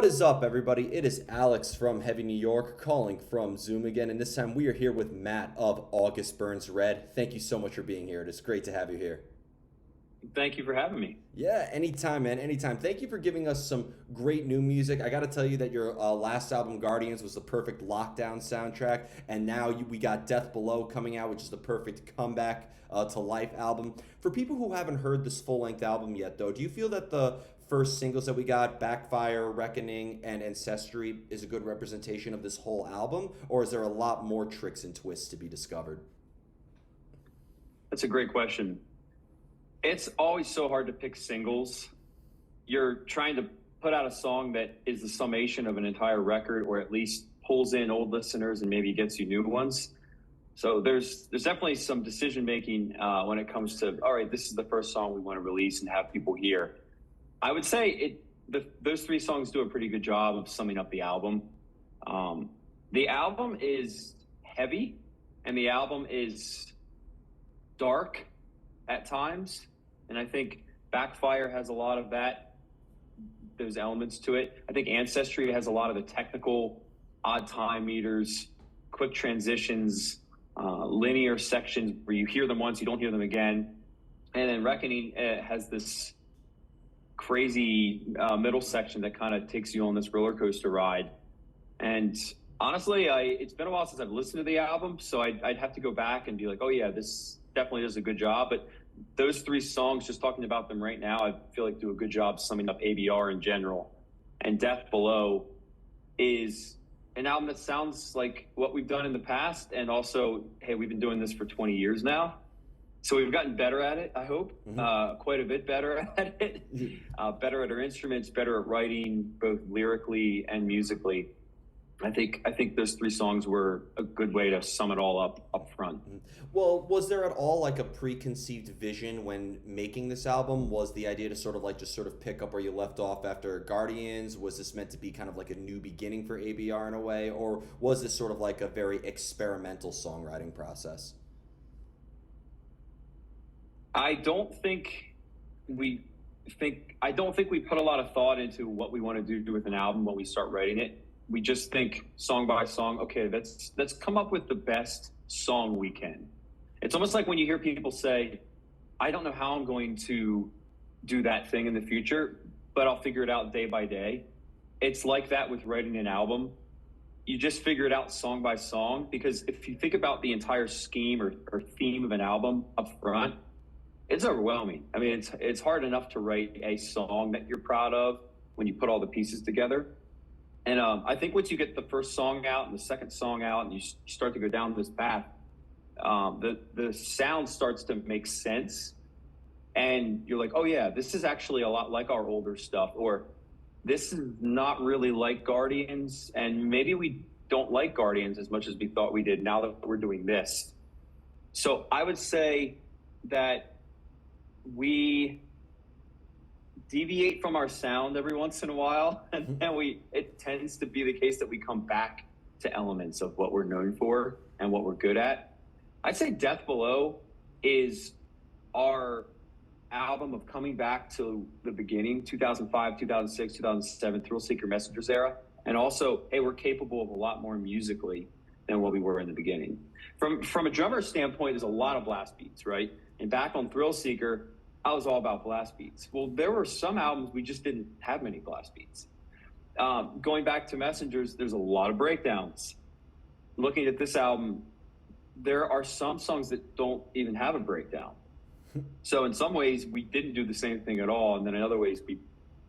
is up, everybody? It is Alex from Heavy New York calling from Zoom again, and this time we are here with Matt of August Burns Red. Thank you so much for being here. It is great to have you here. Thank you for having me. Yeah, anytime, man, anytime. Thank you for giving us some great new music. I got to tell you that your last album, Guardians, was the perfect lockdown soundtrack, and now we got Death Below coming out, which is the perfect comeback to life album. For people who haven't heard this full length album yet, though, do you feel that the first singles that we got, Backfire, Reckoning, and Ancestry, is a good representation of this whole album, or is there a lot more tricks and twists to be discovered? That's a great question. It's always so hard to pick singles. You're trying to put out a song that is the summation of an entire record, or at least pulls in old listeners and maybe gets you new ones. So there's definitely some decision making when it comes to, all right, this is the first song we want to release and have people hear. I would say those three songs do a pretty good job of summing up the album. The album is heavy, and the album is dark at times. And I think Backfire has a lot of those elements to it. I think Ancestry has a lot of the technical odd time meters, quick transitions, linear sections where you hear them once, you don't hear them again. And then Reckoning has this crazy middle section that kind of takes you on this roller coaster ride. And honestly, it's been a while since I've listened to the album, so I'd have to go back and be like, oh yeah, this definitely does a good job. But those three songs, just talking about them right now, I feel like do a good job summing up ABR in general. And Death Below is an album that sounds like what we've done in the past, and also, hey, we've been doing this for 20 years now. So we've gotten better at it, I hope, quite a bit better at it, better at our instruments, better at writing, both lyrically and musically. I think those three songs were a good way to sum it all up front. Well, was there at all like a preconceived vision when making this album? Was the idea to sort of like just sort of pick up where you left off after Guardians? Was this meant to be kind of like a new beginning for ABR in a way? Or was this sort of like a very experimental songwriting process? I don't think we put a lot of thought into what we want to do with an album when we start writing it. We just think song by song, okay, let's come up with the best song we can. It's almost like when you hear people say, I don't know how I'm going to do that thing in the future, but I'll figure it out day by day. It's like that with writing an album. You just figure it out song by song, because if you think about the entire scheme or theme of an album up front, it's overwhelming. I mean, it's hard enough to write a song that you're proud of when you put all the pieces together. And I think once you get the first song out and the second song out, and you start to go down this path, the sound starts to make sense. And you're like, oh yeah, this is actually a lot like our older stuff, or this is not really like Guardians, and maybe we don't like Guardians as much as we thought we did now that we're doing this. So I would say that we deviate from our sound every once in a while, and then it tends to be the case that we come back to elements of what we're known for and what we're good at. I'd say Death Below is our album of coming back to the beginning, 2005, 2006, 2007, Thrill Seeker Messengers era. And also, hey, we're capable of a lot more musically than what we were in the beginning. From a drummer standpoint, there's a lot of blast beats, right? And back on Thrill Seeker, I was all about blast beats. Well, there were some albums we just didn't have many blast beats. Going back to Messengers, there's a lot of breakdowns. Looking at this album, there are some songs that don't even have a breakdown. So in some ways, we didn't do the same thing at all. And then in other ways, we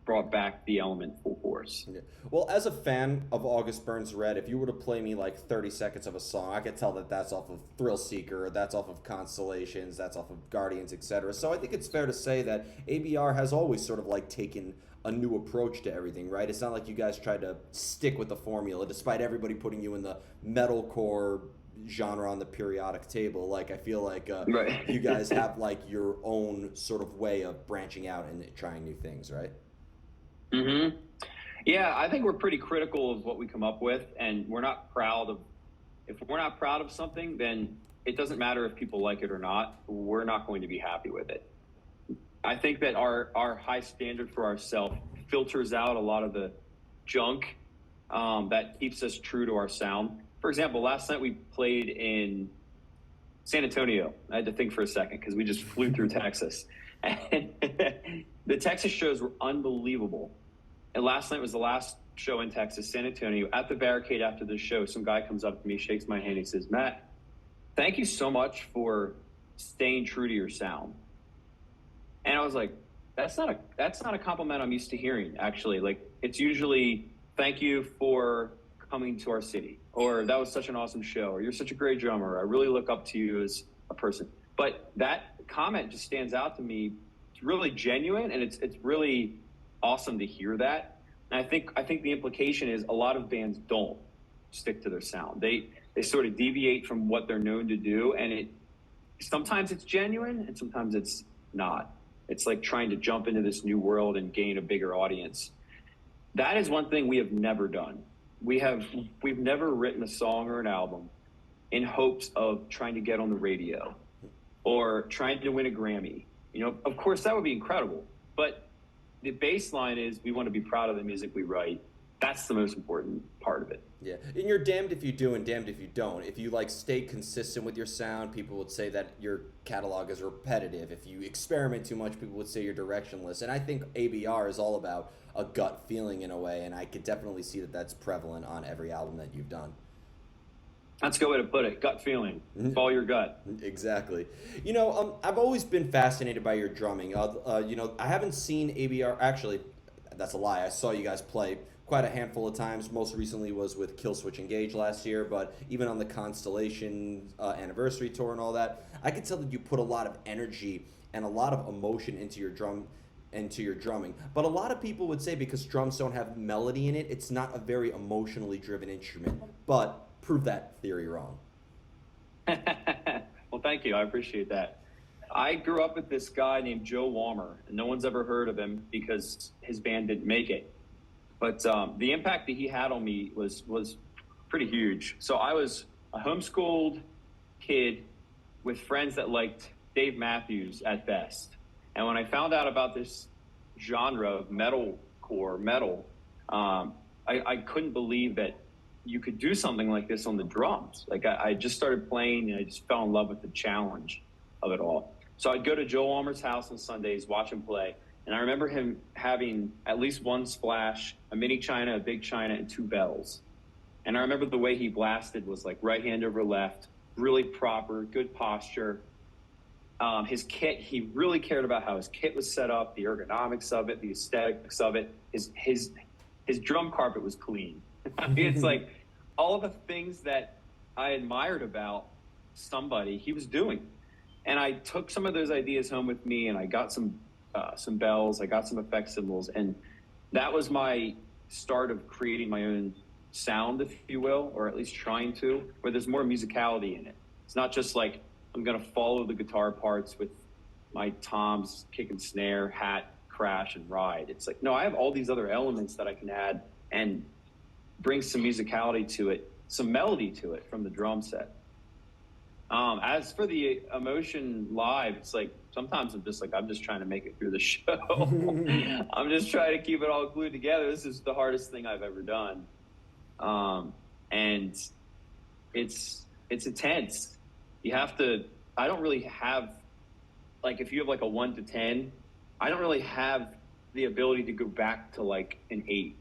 brought back the element full force. Yeah. Well, as a fan of August Burns Red, if you were to play me like 30 seconds of a song, I could tell that that's off of Thrill Seeker, that's off of Constellations, that's off of Guardians, etc. So I think it's fair to say that ABR has always sort of like taken a new approach to everything, right? It's not like you guys tried to stick with the formula, despite everybody putting you in the metalcore genre on the periodic table. Like, I feel like Right. you guys have like your own sort of way of branching out and trying new things, right? Mm-hmm. Yeah, I think we're pretty critical of what we come up with, and we're not proud of. If we're not proud of something, then it doesn't matter if people like it or not. We're not going to be happy with it. I think that our high standard for ourselves filters out a lot of the junk that keeps us true to our sound. For example, last night we played in San Antonio. I had to think for a second because we just flew through Texas. And the Texas shows were unbelievable. And last night was the last show in Texas, San Antonio. At the barricade after the show, some guy comes up to me, shakes my hand, he says, "Matt, thank you so much for staying true to your sound." And I was like, that's not a compliment I'm used to hearing, actually. Like, it's usually, "Thank you for coming to our city," or "That was such an awesome show," or "You're such a great drummer. I really look up to you as a person." But that comment just stands out to me. It's really genuine, and it's really awesome to hear that. And I think the implication is a lot of bands don't stick to their sound. They sort of deviate from what they're known to do, and sometimes it's genuine and sometimes it's not. It's like trying to jump into this new world and gain a bigger audience. That is one thing we have never done. We've never written a song or an album in hopes of trying to get on the radio or trying to win a Grammy. You know, of course that would be incredible, but the baseline is we want to be proud of the music we write. That's the most important part of it. Yeah, and you're damned if you do and damned if you don't. If you like stay consistent with your sound, people would say that your catalog is repetitive. If you experiment too much, people would say you're directionless. And I think ABR is all about a gut feeling in a way, and I could definitely see that that's prevalent on every album that you've done. That's a good way to put it. Gut feeling. Follow your gut. Exactly. You know, I've always been fascinated by your drumming. You know, I haven't seen ABR. Actually, that's a lie. I saw you guys play quite a handful of times. Most recently was with Killswitch Engage last year, but even on the Constellation anniversary tour and all that, I could tell that you put a lot of energy and a lot of emotion into your drumming. But a lot of people would say because drums don't have melody in it, it's not a very emotionally driven instrument. But prove that theory wrong. Well, thank you. I appreciate that. I grew up with this guy named Joe Walmer, and no one's ever heard of him because his band didn't make it. But the impact that he had on me was pretty huge. So I was a homeschooled kid with friends that liked Dave Matthews at best. And when I found out about this genre of metalcore, metal, I couldn't believe that you could do something like this on the drums. Like I just started playing and I just fell in love with the challenge of it all. So I'd go to Joe Walmer's house on Sundays, watch him play. And I remember him having at least one splash, a mini China, a big China, and two bells. And I remember the way he blasted was like right hand over left, really proper, good posture. His kit, he really cared about how his kit was set up, the ergonomics of it, the aesthetics of it. His drum carpet was clean. I mean, it's like all of the things that I admired about somebody he was doing. And I took some of those ideas home with me, and I got some bells, I got some effect symbols, and that was my start of creating my own sound, if you will, or at least trying to, where there's more musicality in it. It's not just like I'm going to follow the guitar parts with my toms, kick and snare, hat, crash, and ride. It's like, no, I have all these other elements that I can add and bring some musicality to it, some melody to it from the drum set. As for the emotion live, it's like sometimes I'm just trying to make it through the show. I'm just trying to keep it all glued together. This is the hardest thing I've ever done. And it's intense. I don't really have, like, if you have like a 1 to 10, I don't really have the ability to go back to like an 8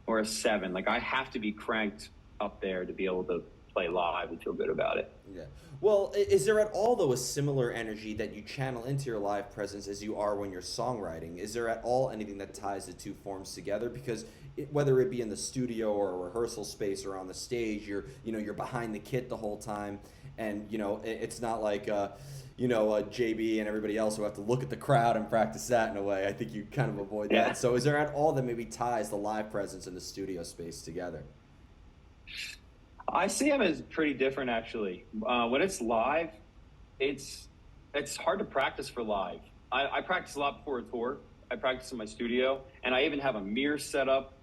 or a 7. Like, I have to be cranked up there to be able to play live and feel good about it. Yeah. Well, is there at all, though, a similar energy that you channel into your live presence as you are when you're songwriting? Is there at all anything that ties the two forms together? Because whether it be in the studio or a rehearsal space or on the stage, you're behind the kit the whole time, and it's not like JB and everybody else who have to look at the crowd and practice that in a way. I think you kind of avoid that. Yeah. So is there at all that maybe ties the live presence and the studio space together? I see them as pretty different, actually. When it's live, it's hard to practice for live. I practice a lot before a tour. I practice in my studio, and I even have a mirror set up,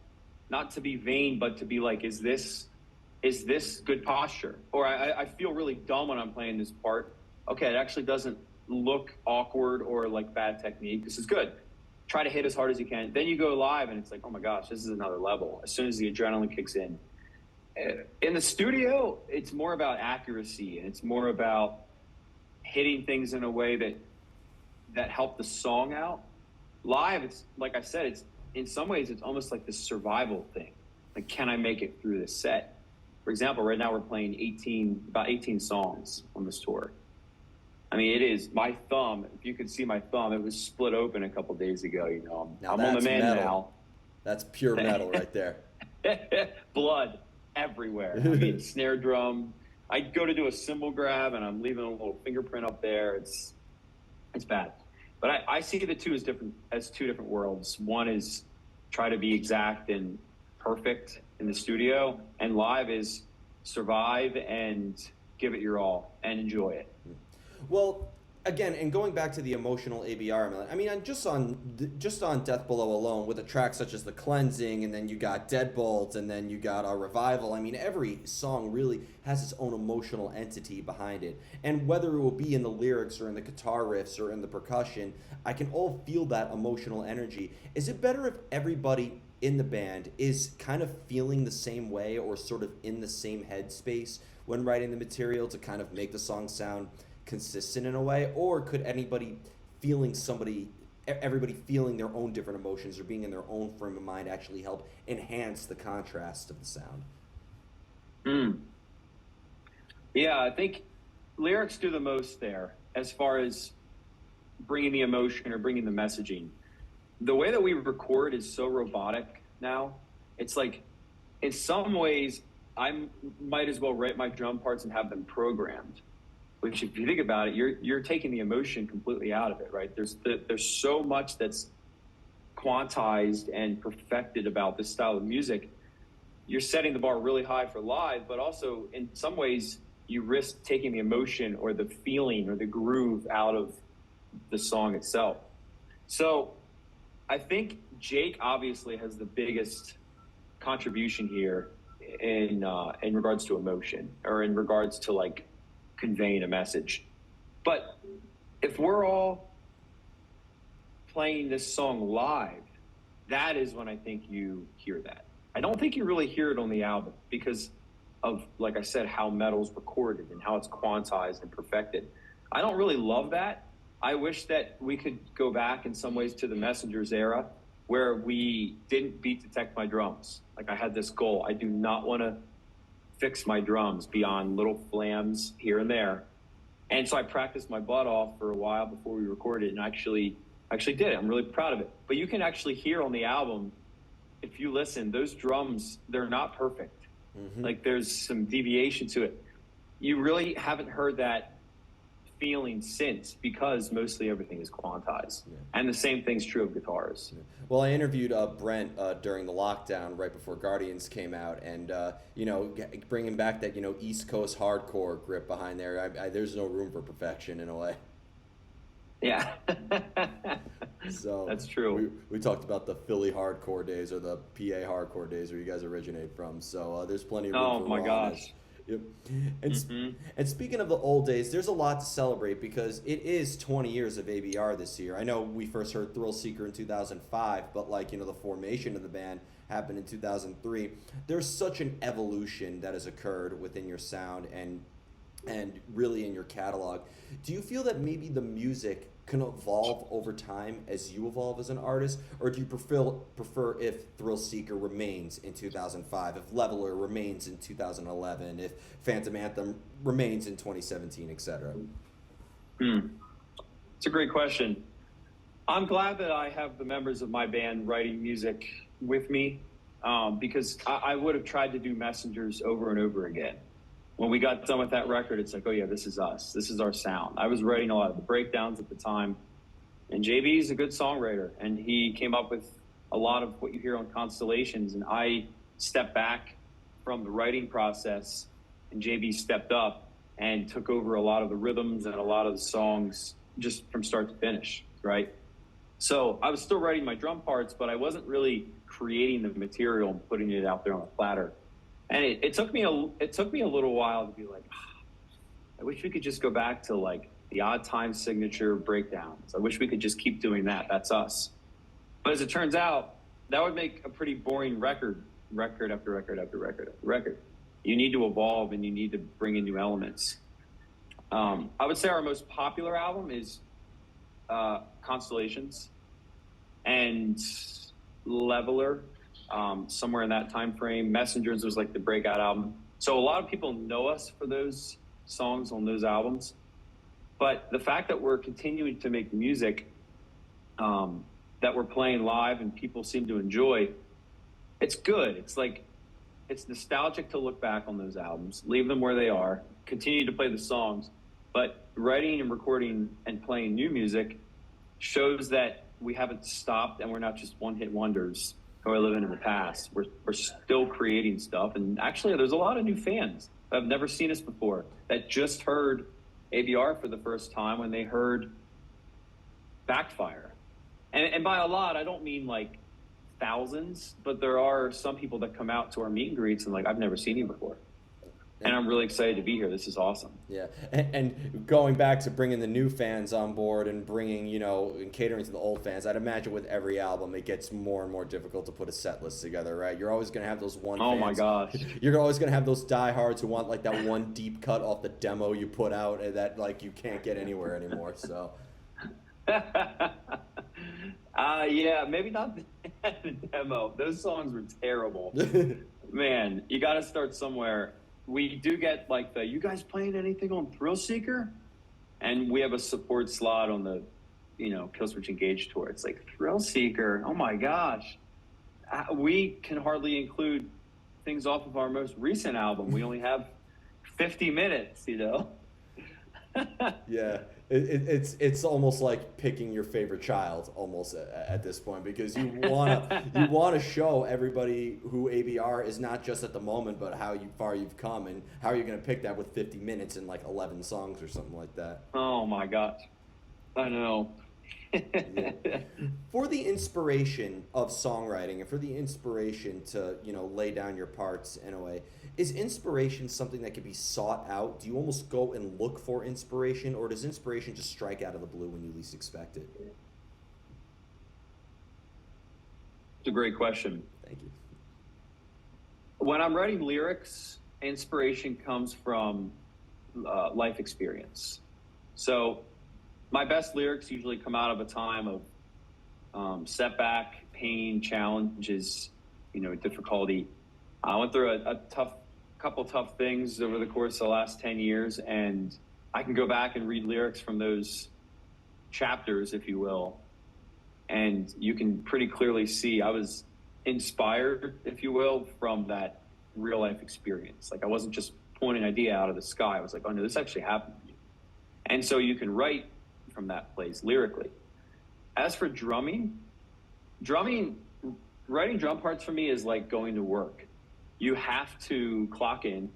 not to be vain, but to be like, is this good posture? Or I feel really dumb when I'm playing this part. Okay, it actually doesn't look awkward or like bad technique. This is good. try to hit as hard as you can. Then you go live and it's like, oh my gosh, this is another level. As soon as the adrenaline kicks in. In the studio, it's more about accuracy, and it's more about hitting things in a way that help the song out. Live, it's like I said, it's in some ways it's almost like this survival thing. Like, can I make it through this set? For example, right now we're playing about 18 songs on this tour. I mean, it is my thumb. If you could see my thumb, it was split open a couple days ago. You know, I'm on the mend now. That's pure metal right there. Blood everywhere. I mean, snare drum. I go to do a cymbal grab, and I'm leaving a little fingerprint up there. It's bad. But I see the two as two different worlds. One is try to be exact and perfect in the studio, and live is survive and give it your all and enjoy it. Well, again, and going back to the emotional ABR, I mean, just on Death Below alone, with a track such as The Cleansing, and then you got Deadbolt, and then you got a Revival. I mean, every song really has its own emotional entity behind it. And whether it will be in the lyrics or in the guitar riffs or in the percussion, I can all feel that emotional energy. Is it better if everybody in the band is kind of feeling the same way or sort of in the same headspace when writing the material to kind of make the song sound consistent in a way? Or could everybody feeling their own different emotions or being in their own frame of mind actually help enhance the contrast of the sound? Yeah, I think lyrics do the most there as far as bringing the emotion or bringing the messaging. The way that we record is so robotic now. It's like, in some ways, I might as well write my drum parts and have them programmed. Which, if you think about it, you're taking the emotion completely out of it, right? There's so much that's quantized and perfected about this style of music. You're setting the bar really high for live, but also in some ways you risk taking the emotion or the feeling or the groove out of the song itself. So I think Jake obviously has the biggest contribution here in regards to emotion, or in regards to like conveying a message. But if we're all playing this song live, that is when I think you hear that. I don't think you really hear it on the album because of, like I said, how metal's recorded and how it's quantized and perfected. I don't really love that. I wish that we could go back in some ways to the Messengers era where we didn't beat detect my drums. Like, I had this goal. I do not want to fix my drums beyond little flams here and there. And so I practiced my butt off for a while before we recorded it, and actually did it. I'm really proud of it. But you can actually hear on the album, if you listen, those drums, they're not perfect. Mm-hmm. Like, there's some deviation to it. You really haven't heard that feeling since, because mostly everything is quantized. Yeah. And the same thing's true of guitars. Yeah. Well, I interviewed Brent during the lockdown right before Guardians came out, and bringing back that East Coast hardcore grip behind there. There's no room for perfection in a way. Yeah. So that's true. We talked about the Philly hardcore days or the PA hardcore days where you guys originate from. So there's plenty of room for my rawness. Gosh. Yep. And speaking of the old days, there's a lot to celebrate because it is 20 years of ABR this year. I know we first heard Thrill Seeker in 2005, but the formation of the band happened in 2003. There's such an evolution that has occurred within your sound and really in your catalog. Do you feel that maybe the music can evolve over time as you evolve as an artist, or do you prefer if Thrill Seeker remains in 2005, if Leveler remains in 2011, if Phantom Anthem remains in 2017, etc.? It's a great question. I'm glad that I have the members of my band writing music with me, because I would have tried to do Messengers over and over again. When we got done with that record, it's like, oh yeah, this is us. This is our sound. I was writing a lot of the breakdowns at the time, and JB is a good songwriter, and he came up with a lot of what you hear on Constellations, and I stepped back from the writing process, and JB stepped up and took over a lot of the rhythms and a lot of the songs just from start to finish, right? So I was still writing my drum parts, but I wasn't really creating the material and putting it out there on a platter. And it took me a little while to be like, I wish we could just go back to like the odd time signature breakdowns. I wish we could just keep doing that. That's us. But as it turns out, that would make a pretty boring record, record after record after record after record. You need to evolve and you need to bring in new elements. I would say our most popular album is Constellations and Leveler, somewhere in that time frame. Messengers was like the breakout album. So a lot of people know us for those songs on those albums. But the fact that we're continuing to make music that we're playing live and people seem to enjoy, it's good. It's like, it's nostalgic to look back on those albums, leave them where they are, continue to play the songs, but writing and recording and playing new music shows that we haven't stopped and we're not just one-hit wonders who are living in the past. We're still creating stuff. And actually, there's a lot of new fans that have never seen us before that just heard ABR for the first time when they heard Backfire. And by a lot, I don't mean like thousands, but there are some people that come out to our meet and greets and like, I've never seen you before. And I'm really excited to be here. This is awesome. Yeah, and going back to bringing the new fans on board and bringing, and catering to the old fans, I'd imagine with every album it gets more and more difficult to put a set list together, right? You're always going to have those one Oh fans. my gosh. You're always going to have those diehards who want like that one deep cut off the demo you put out and that like you can't get anywhere anymore, so. Yeah, maybe not the demo. Those songs were terrible. Man, you got to start somewhere. We do get like you guys playing anything on Thrill Seeker? And we have a support slot on the, Killswitch Engage tour. It's like Thrill Seeker. Oh my gosh. We can hardly include things off of our most recent album. We only have 50 minutes, Yeah, it's almost like picking your favorite child almost at this point, because you wanna show everybody who ABR is, not just at the moment, but how far you've come, and how are you gonna pick that with 50 minutes and like 11 songs or something like that. Oh my gosh, I know. Yeah. For the inspiration of songwriting and for the inspiration to lay down your parts in a way, is inspiration something that can be sought out? Do you almost go and look for inspiration, or does inspiration just strike out of the blue when you least expect it? It's a great question. Thank you. When I'm writing lyrics, inspiration comes from life experience. So my best lyrics usually come out of a time of setback, pain, challenges, difficulty. I went through a couple tough things over the course of the last 10 years, and I can go back and read lyrics from those chapters, if you will, and you can pretty clearly see I was inspired, if you will, from that real life experience. Like, I wasn't just pulling an idea out of the sky. I was like, oh no, this actually happened to me. And so you can write from that place lyrically. As for drumming, writing drum parts for me is like going to work. You have to clock in.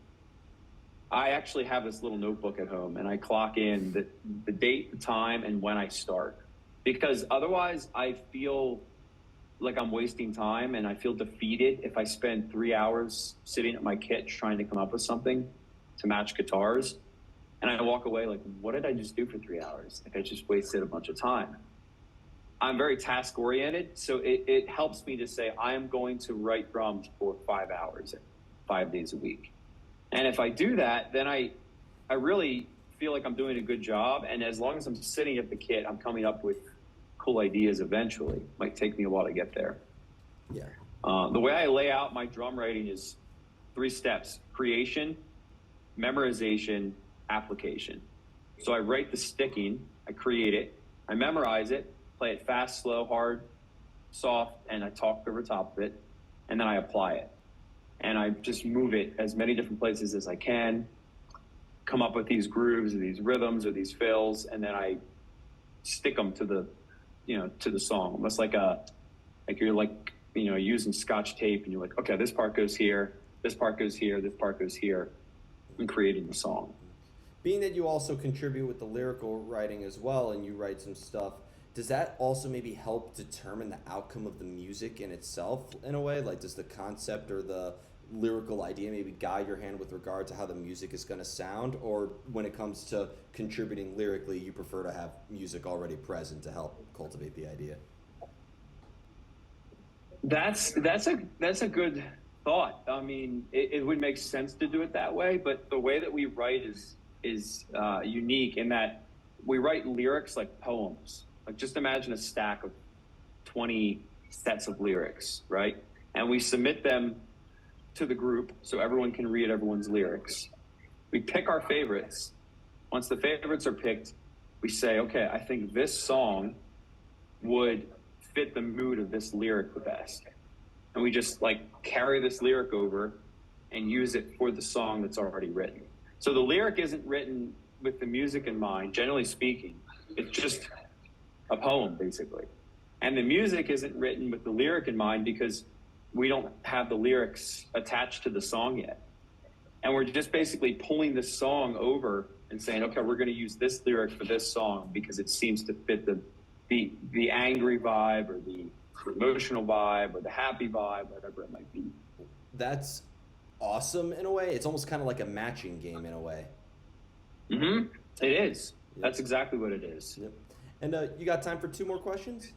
I actually have this little notebook at home, and I clock in the date, the time, and when I start. Because otherwise I feel like I'm wasting time, and I feel defeated if I spend 3 hours sitting at my kit trying to come up with something to match guitars. And I walk away like, what did I just do for 3 hours? Like, I just wasted a bunch of time. I'm very task oriented, so it helps me to say I am going to write drums for 5 hours, 5 days a week. And if I do that, then I really feel like I'm doing a good job. And as long as I'm sitting at the kit, I'm coming up with cool ideas eventually. Might take me a while to get there. Yeah. The way I lay out my drum writing is 3 steps: creation, memorization, application. So I write the sticking, I create it, I memorize it, play it fast, slow, hard, soft, and I talk over top of it, and then I apply it. And I just move it as many different places as I can, come up with these grooves or these rhythms or these fills, and then I stick them to the song. Almost like you're using Scotch tape, and you're like, okay, this part goes here, this part goes here, this part goes here, and creating the song. Being that you also contribute with the lyrical writing as well, and you write some stuff, does that also maybe help determine the outcome of the music in itself in a way? Like, does the concept or the lyrical idea maybe guide your hand with regard to how the music is going to sound? Or when it comes to contributing lyrically, you prefer to have music already present to help cultivate the idea? That's a good thought. I mean, it would make sense to do it that way, but the way that we write is unique in that we write lyrics like poems. Like just imagine a stack of 20 sets of lyrics, right? And we submit them to the group so everyone can read everyone's lyrics. We pick our favorites. Once the favorites are picked, we say, okay, I think this song would fit the mood of this lyric the best. And we just like carry this lyric over and use it for the song that's already written. So the lyric isn't written with the music in mind, generally speaking. It's just a poem, basically. And the music isn't written with the lyric in mind because we don't have the lyrics attached to the song yet. And we're just basically pulling this song over and saying, okay, we're going to use this lyric for this song because it seems to fit the angry vibe or the emotional vibe or the happy vibe, whatever it might be. That's awesome in a way. It's almost kind of like a matching game in a way. Mm-hmm. It is. Yep. That's exactly what it is. Yep. And you got time for 2 more questions?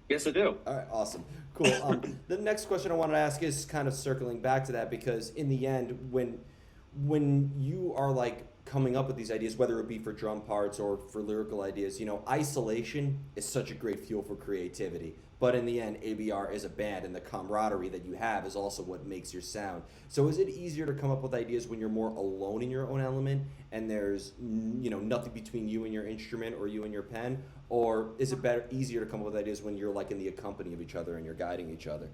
Yes, I do. All right, awesome. Cool. The next question I wanted to ask is kind of circling back to that, because in the end, when you are like coming up with these ideas, whether it be for drum parts or for lyrical ideas, isolation is such a great fuel for creativity. But in the end, ABR is a band, and the camaraderie that you have is also what makes your sound. So is it easier to come up with ideas when you're more alone in your own element and there's nothing between you and your instrument or you and your pen? Or is it easier to come up with ideas when you're like in the company of each other and you're guiding each other?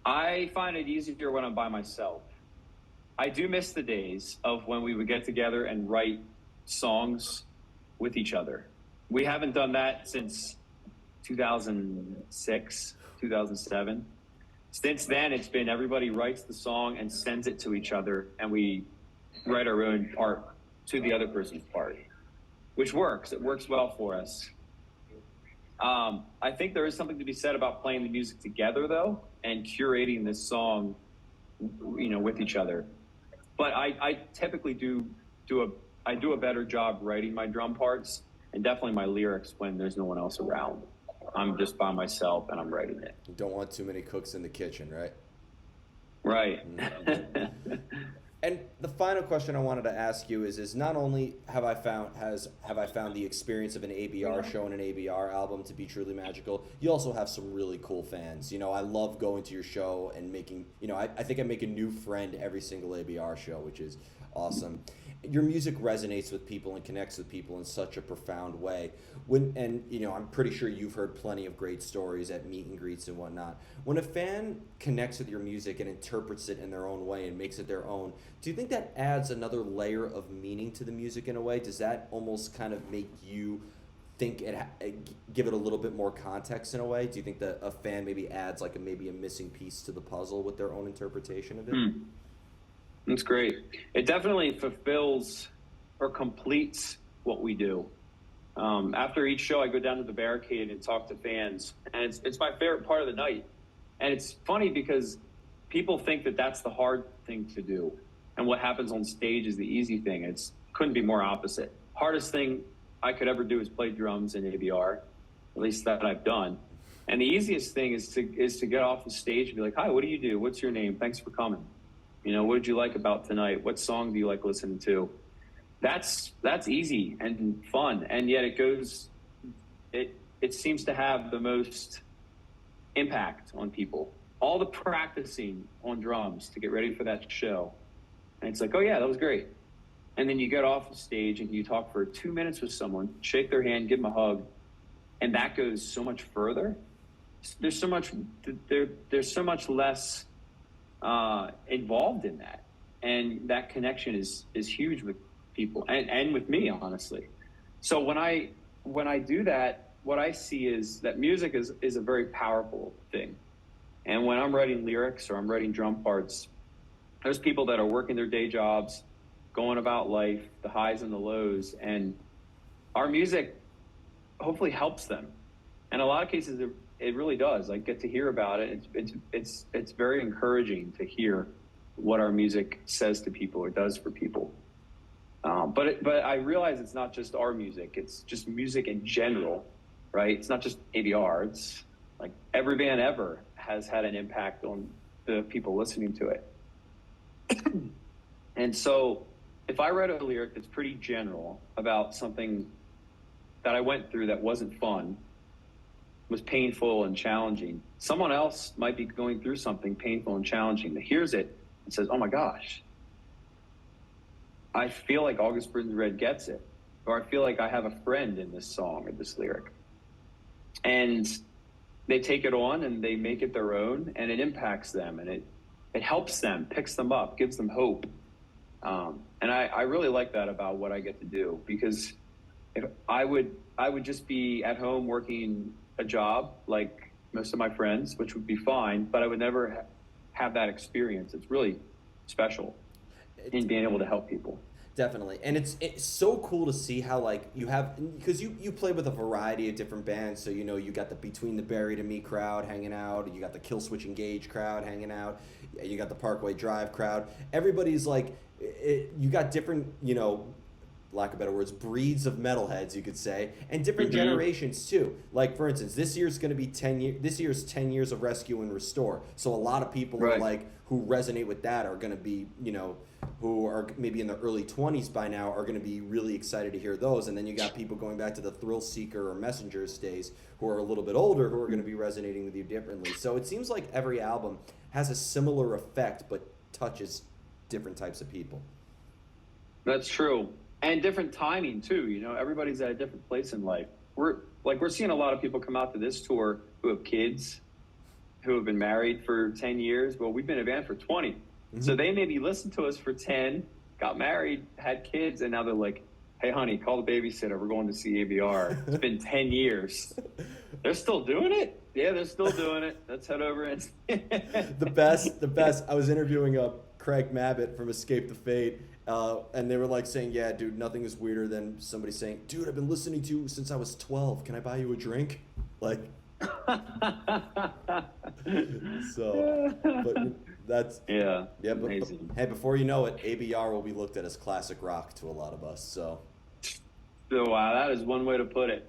I find it easier when I'm by myself. I do miss the days of when we would get together and write songs with each other. We haven't done that since 2006, 2007. Since then, it's been everybody writes the song and sends it to each other, and we write our own part to the other person's part, which works. It works well for us. I think there is something to be said about playing the music together, though, and curating this song, with each other. But I typically do a better job writing my drum parts and definitely my lyrics when there's no one else around. I'm just by myself and I'm writing it. You don't want too many cooks in the kitchen, right? Right. And the final question I wanted to ask you is not only have I found the experience of an ABR show and an ABR album to be truly magical, you also have some really cool fans. I love going to your show and making, I think I make a new friend every single ABR show, which is awesome. Your music resonates with people and connects with people in such a profound way. I'm pretty sure you've heard plenty of great stories at meet and greets and whatnot. When a fan connects with your music and interprets it in their own way and makes it their own, do you think that adds another layer of meaning to the music in a way? Does that almost kind of make you think give it a little bit more context in a way? Do you think that a fan maybe adds like maybe a missing piece to the puzzle with their own interpretation of it? That's great. It definitely fulfills or completes what we do. After each show, I go down to the barricade and talk to fans, and it's my favorite part of the night. And it's funny because people think that that's the hard thing to do, and what happens on stage is the easy thing. It couldn't be more opposite. Hardest thing I could ever do is play drums in ABR, at least that I've done. And the easiest thing is to get off the stage and be like, "Hi, what do you do? What's your name? Thanks for coming. What did you like about tonight? What song do you like listening to?" That's easy and fun, and yet it seems to have the most impact on people. All the practicing on drums to get ready for that show, and it's like, oh yeah, that was great. And then you get off the stage and you talk for 2 minutes with someone, shake their hand, give them a hug, and that goes so much further. There's so much less involved in that, and that connection is huge with people and with me, honestly. So when I do that, what I see is that music is a very powerful thing. And when I'm writing lyrics or I'm writing drum parts, there's people that are working their day jobs, going about life, the highs and the lows, and our music hopefully helps them. And in a lot of cases it really does. I get to hear about it. It's very encouraging to hear what our music says to people or does for people. But I realize it's not just our music. It's just music in general, right? It's not just ABR. Like every band ever has had an impact on the people listening to it. And so if I write a lyric that's pretty general about something that I went through that wasn't fun, was painful and challenging, someone else might be going through something painful and challenging that hears it and says, oh my gosh, I feel like August Burns Red gets it. Or I feel like I have a friend in this song or this lyric. And they take it on and they make it their own, and it impacts them, and it helps them, picks them up, gives them hope. And I really like that about what I get to do, because if I would just be at home working a job like most of my friends, which would be fine, but I would never have that experience. It's really special in being able to help people. Definitely. And it's so cool to see how, like, you have, because you play with a variety of different bands, so, you know, you got the Between the Buried and Me crowd hanging out, you got the Kill Switch Engage crowd hanging out, you got the Parkway Drive crowd. Everybody's like, you got different, you know, lack of better words, breeds of metalheads, you could say, and different generations too. Like, for instance, this year's going to be 10 years. This year's 10 years of Rescue and Restore. So a lot of people are like, who resonate with that are going to be, you know, who are maybe in their early 20s by now are going to be really excited to hear those. And then you got people going back to the Thrill Seeker or Messengers days who are a little bit older who are going to be resonating with you differently. So it seems like every album has a similar effect but touches different types of people. That's true. And different timing too. You know, everybody's at a different place in life. We're seeing a lot of people come out to this tour who have kids, who have been married for 10 years. Well, we've been a band for 20. So they maybe listened to us for 10, got married, had kids, and now they're like, hey, honey, call the babysitter. We're going to see ABR. It's been 10 years. They're still doing it? Yeah, they're still doing it. Let's head over and The best. I was interviewing Craig Mabbitt from Escape the Fate, and they were like saying, yeah, dude, nothing is weirder than somebody saying, dude, I've been listening to you since I was 12. Can I buy you a drink? Like, so, but that's, yeah, but, amazing. Hey, before you know it, ABR will be looked at as classic rock to a lot of us, so. So, wow, that is one way to put it.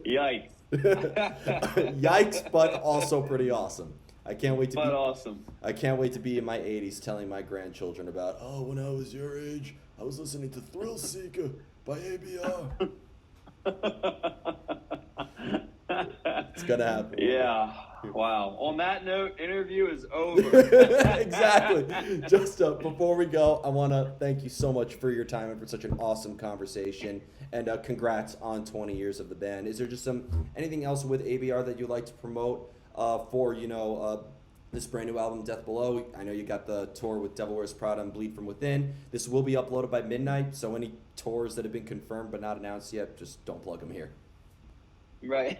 Yikes. Yikes, but also pretty awesome. I can't wait to be in my 80s telling my grandchildren about, oh, when I was your age, I was listening to Thrill Seeker by ABR. It's gonna happen. Yeah. Wow. On that note, interview is over. Exactly. Just before we go, I want to thank you so much for your time and for such an awesome conversation. And congrats on 20 years of the band. Is there just anything else with ABR that you'd like to promote for, you know, this brand new album, Death Below? I know you got the tour with Devil Wears Prada and Bleed From Within. This will be uploaded by midnight, so any tours that have been confirmed but not announced yet, just don't plug them here. Right.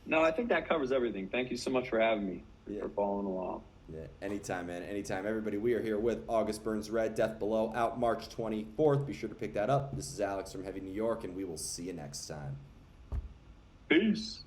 No, I think that covers everything. Thank you so much for having me, for following along. Yeah, anytime, man. Anytime. Everybody, we are here with August Burns Red, Death Below, out March 24th. Be sure to pick that up. This is Alex from Heavy New York, and we will see you next time. Peace.